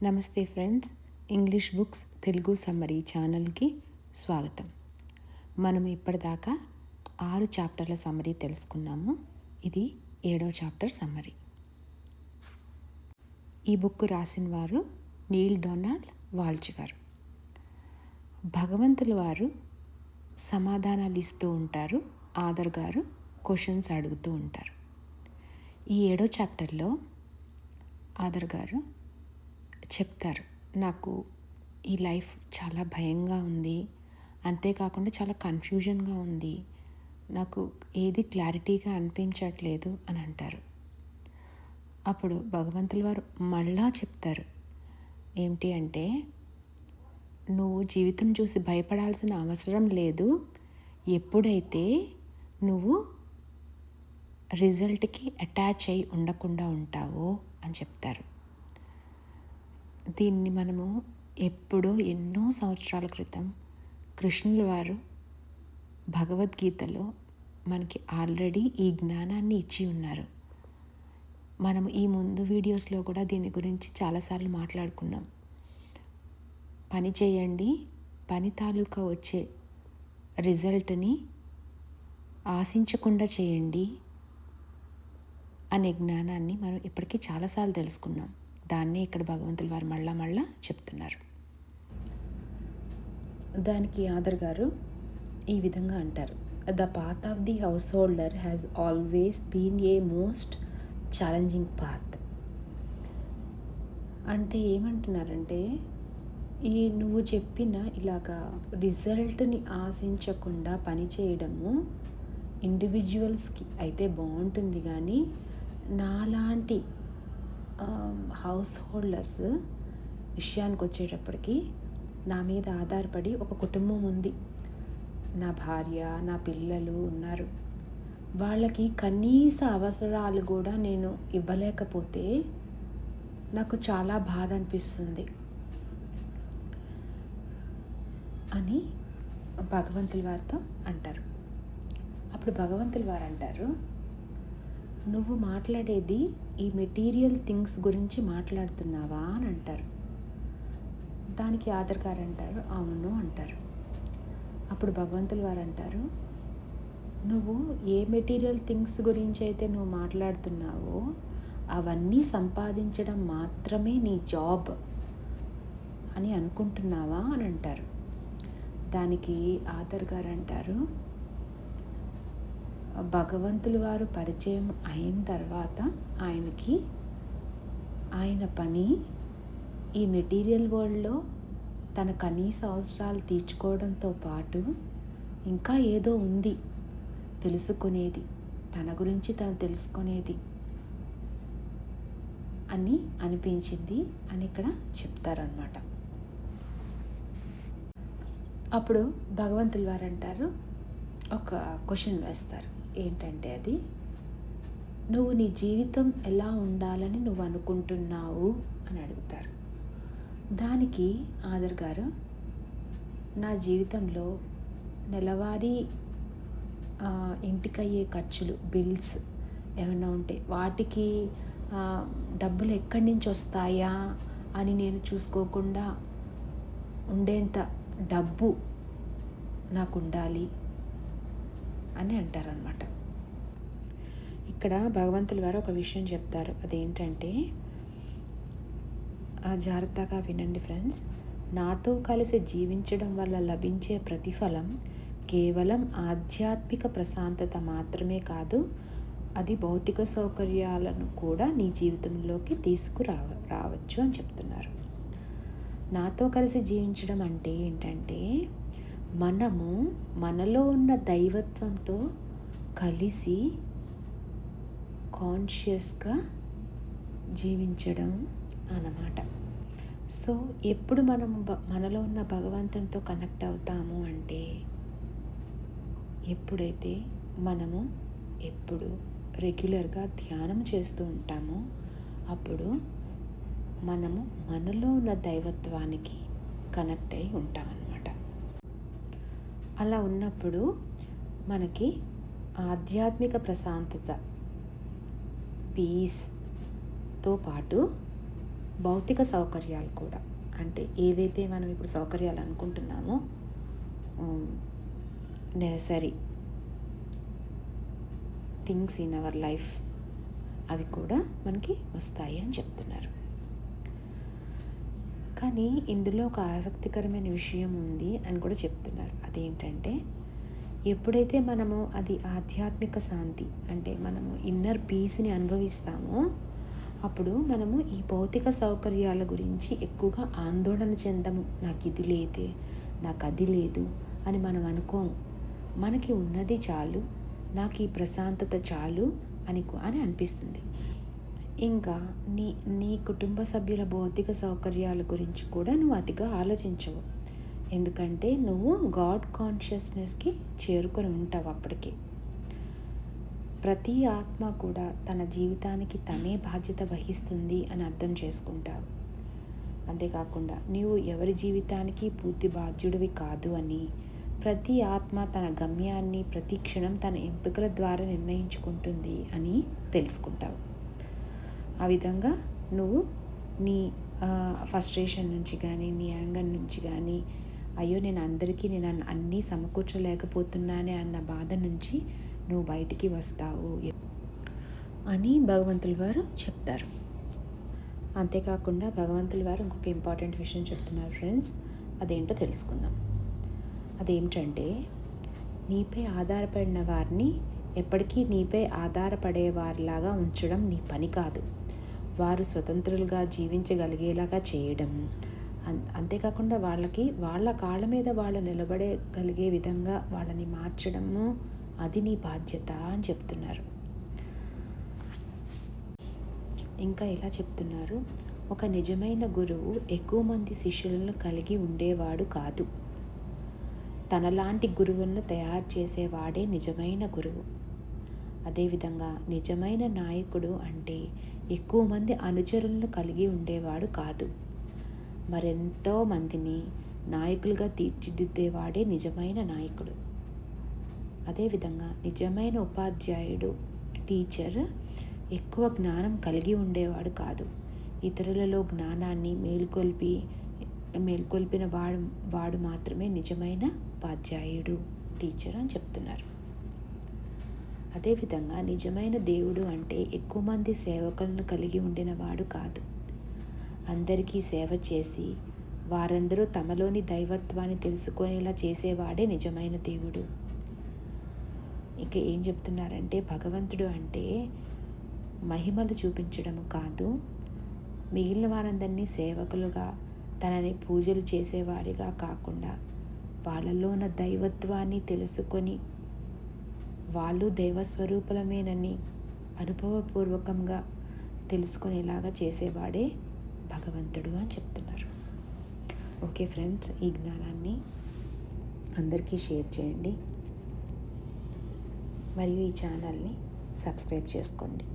నమస్తే friends, English books Telugu summary ఛానల్కి స్వాగతం. మనం ఇప్పటిదాకా 6 చాప్టర్ల సమ్మరీ తెలుసుకున్నాము. ఇది 7వ చాప్టర్ సమ్మరీ. ఈ బుక్ రాసిన వారు నీల్ డొనాల్డ్ వాల్చ్ గారు. భగవంతుల వారు సమాధానాలు ఇస్తూ ఉంటారు, ఆదర్ గారు క్వశ్చన్స్ అడుగుతూ ఉంటారు. ఈ 7వ చాప్టర్లో ఆదర్ గారు చెప్తారు, నాకు ఈ లైఫ్ చాలా భయంగా ఉంది, అంతేకాకుండా చాలా కన్ఫ్యూజన్గా ఉంది, నాకు ఏది క్లారిటీగా అనిపించట్లేదు అని అంటారు. అప్పుడు భగవంతుల వారు మళ్ళా చెప్తారు, ఏమిటి అంటే, నువ్వు జీవితం చూసి భయపడాల్సిన అవసరం లేదు, ఎప్పుడైతే నువ్వు రిజల్ట్కి అటాచ్ అయి ఉండకుండా ఉంటావో అని చెప్తారు. దీన్ని మనము ఎప్పుడో ఎన్నో సంవత్సరాల క్రితం కృష్ణుల వారు భగవద్గీతలో మనకి ఆల్రెడీ ఈ జ్ఞానాన్ని ఇచ్చి ఉన్నారు. మనము ఈ ముందు వీడియోస్లో కూడా దీని గురించి చాలాసార్లు మాట్లాడుకున్నాం. పని చేయండి, పని తాలూకా వచ్చే రిజల్ట్ని ఆశించకుండా చేయండి అనే జ్ఞానాన్ని మనం ఇప్పటికీ చాలాసార్లు తెలుసుకున్నాం. దాన్నే ఇక్కడ భగవంతుల వారు మళ్ళా చెప్తున్నారు. దానికి ఆదర్ గారు ఈ విధంగా అంటారు, the path of the householder has always been a most challenging path. అంటే ఏమంటున్నారంటే, ఈ నువ్వు చెప్పిన ఇలాగా రిజల్ట్ని ఆశించకుండా పని చేయడము ఇండివిజువల్స్కి అయితే బాగుంటుంది, కానీ నాలాంటి హౌస్ హోల్డర్స్ విషయానికి వచ్చేటప్పటికి నా మీద ఆధారపడి ఒక కుటుంబం ఉంది, నా భార్య, నా పిల్లలు ఉన్నారు, వాళ్ళకి కనీస అవసరాలు కూడా నేను ఇవ్వలేకపోతే నాకు చాలా బాధ అనిపిస్తుంది అని భగవంతుల వారితో అంటారు. అప్పుడు భగవంతుల వారు అంటారు, నువ్వు మాట్లాడేది ఈ మెటీరియల్ థింగ్స్ గురించి మాట్లాడుతున్నావా అని అంటారు. దానికి ఆదర్ గారు అంటారు, అవును అంటారు. అప్పుడు భగవంతుల వారు అంటారు, నువ్వు ఏ మెటీరియల్ థింగ్స్ గురించి అయితే నువ్వు మాట్లాడుతున్నావో అవన్నీ సంపాదించడం మాత్రమే నీ జాబ్ అని అనుకుంటున్నావా అని అంటారు. దానికి ఆదర్ గారు అంటారు, భగవంతుల వారు పరిచయం అయిన తర్వాత ఆయన పని ఈ మెటీరియల్ వరల్డ్లో తన కనీస అవసరాలు తీర్చుకోవడంతో పాటు ఇంకా ఏదో ఉంది తెలుసుకునేది, తన గురించి తను తెలుసుకునేది అని అనిపించింది అని ఇక్కడ చెప్తారనమాట. అప్పుడు భగవంతుల వారు అంటారు, ఒక క్వశ్చన్ వేస్తారు, ఏంటంటే అది, నువ్వు నీ జీవితం ఎలా ఉండాలని నువ్వు అనుకుంటున్నావు అని అడుగుతారు. దానికి ఆదర్ గారు, నా జీవితంలో నెలవారీ ఇంటికయ్యే ఖర్చులు, బిల్స్ ఏమైనా ఉంటే వాటికి డబ్బులు ఎక్కడి నుంచి వస్తాయా అని నేను చూసుకోకుండా ఉండేంత డబ్బు నాకు ఉండాలి అని అంటారనమాట. ఇక్కడ భగవంతుల వారు ఒక విషయం చెప్తారు, అదేంటంటే, జాగ్రత్తగా వినండి ఫ్రెండ్స్, నాతో కలిసి జీవించడం వల్ల లభించే ప్రతిఫలం కేవలం ఆధ్యాత్మిక ప్రశాంతత మాత్రమే కాదు, అది భౌతిక సౌకర్యాలను కూడా నీ జీవితంలోకి రావచ్చు అని చెప్తున్నారు. నాతో కలిసి జీవించడం అంటే ఏంటంటే, మనము మనలో ఉన్న దైవత్వంతో కలిసి కాన్షియస్గా జీవించడం అన్నమాట. సో ఎప్పుడు మనము మనలో ఉన్న భగవంతునితో కనెక్ట్ అవుతాము అంటే, ఎప్పుడైతే మనము ఎప్పుడు రెగ్యులర్గా ధ్యానం చేస్తూ ఉంటామో అప్పుడు మనము మనలో ఉన్న దైవత్వానికి కనెక్ట్ అయి ఉంటామన్నమాట. అలా ఉన్నప్పుడు మనకి ఆధ్యాత్మిక ప్రశాంతత, పీస్తో పాటు భౌతిక సౌకర్యాలు కూడా, అంటే ఏవైతే మనం ఇప్పుడు సౌకర్యాలు అనుకుంటున్నామో necessary things in our life, అవి కూడా మనకి వస్తాయి అని చెప్తున్నారు. కానీ ఇందులో ఒక ఆసక్తికరమైన విషయం ఉంది అని కూడా చెప్తున్నారు. అదేంటంటే, ఎప్పుడైతే మనము అది ఆధ్యాత్మిక శాంతి, అంటే మనము ఇన్నర్ పీస్ని అనుభవిస్తామో అప్పుడు మనము ఈ భౌతిక సౌకర్యాల గురించి ఎక్కువగా ఆందోళన చెందము. నాకు ఇది లేదే, నాకు అది లేదు అని మనం అనుకోము. మనకి ఉన్నది చాలు, నాకు ఈ ప్రశాంతత చాలు అని అనిపిస్తుంది. ఇంకా నీ కుటుంబ సభ్యుల భౌతిక సౌకర్యాల గురించి కూడా నువ్వు అతిగా ఆలోచించవు. ఎందుకంటే నువ్వు గాడ్ కాన్షియస్నెస్కి చేరుకొని ఉంటావు అప్పటికి. ప్రతి ఆత్మ కూడా తన జీవితానికి తనే బాధ్యత వహిస్తుంది అని అర్థం చేసుకుంటావు. అంతేకాకుండా నీవు ఎవరి జీవితానికి పూర్తి బాధ్యుడివి కాదు అని, ప్రతి ఆత్మ తన గమ్యాన్ని ప్రతి క్షణం తన ఎంపికల ద్వారా నిర్ణయించుకుంటుంది అని తెలుసుకుంటావు. ఆ విధంగా నువ్వు నీ ఫ్రస్ట్రేషన్ నుంచి కానీ, నీ యాంగర్ నుంచి కానీ, అయ్యో నేను అన్నీ సమకూర్చలేకపోతున్నానే అన్న బాధ నుంచి నువ్వు బయటికి వస్తావు అని భగవంతుల వారు చెప్తారు. అంతేకాకుండా భగవంతుల వారు ఇంకొక ఇంపార్టెంట్ విషయం చెప్తున్నారు ఫ్రెండ్స్. అదేంటో తెలుసుకుందాం. అదేమిటంటే, నీపై ఆధారపడిన వారిని ఎప్పటికీ నీపై ఆధారపడే వారిలాగా ఉంచడం నీ పని కాదు. వారు స్వతంత్రులుగా జీవించగలిగేలాగా చేయడం, అంతేకాకుండా వాళ్ళ కాళ్ళ మీద వాళ్ళు నిలబడగలిగే విధంగా వాళ్ళని మార్చడము, అది నీ బాధ్యత అని చెప్తున్నారు. ఇంకా ఇలా చెప్తున్నారు, ఒక నిజమైన గురువు ఎక్కువ మంది శిష్యులను కలిగి ఉండేవాడు కాదు. తనలాంటి గురువులను తయారు చేసేవాడే నిజమైన గురువు. అదేవిధంగా నిజమైన నాయకుడు అంటే ఎక్కువ మంది అనుచరులను కలిగి ఉండేవాడు కాదు. మరెంతో మందిని నాయకులుగా తీర్చిదిద్దేవాడే నిజమైన నాయకుడు. అదేవిధంగా నిజమైన ఉపాధ్యాయుడు, టీచర్ ఎక్కువ జ్ఞానం కలిగి ఉండేవాడు కాదు. ఇతరులలో జ్ఞానాన్ని మేల్కొల్పిన వాడు మాత్రమే నిజమైన ఉపాధ్యాయుడు, టీచర్ అని చెప్తున్నారు. అదేవిధంగా నిజమైన దేవుడు అంటే ఎక్కువ మంది సేవకులను కలిగి ఉండినవాడు కాదు. అందరికీ సేవ చేసి వారందరూ తమలోని దైవత్వాన్ని తెలుసుకునేలా చేసేవాడే నిజమైన దేవుడు. ఇక ఏం చెప్తున్నారంటే, భగవంతుడు అంటే మహిమలు చూపించడము కాదు, మిగిలిన వారందరినీ సేవకులుగా తనని పూజలు చేసేవారిగా కాకుండా వాళ్ళలో ఉన్న దైవత్వాన్ని తెలుసుకొని వాళ్ళు దైవస్వరూపులమేనని అనుభవపూర్వకంగా తెలుసుకునేలాగా చేసేవాడే భగవంతుడు అని చెప్తున్నారు. ఓకే ఫ్రెండ్స్, ఈ జ్ఞానాన్ని అందరికీ షేర్ చేయండి మరియు ఈ ఛానల్ని సబ్స్క్రైబ్ చేసుకోండి.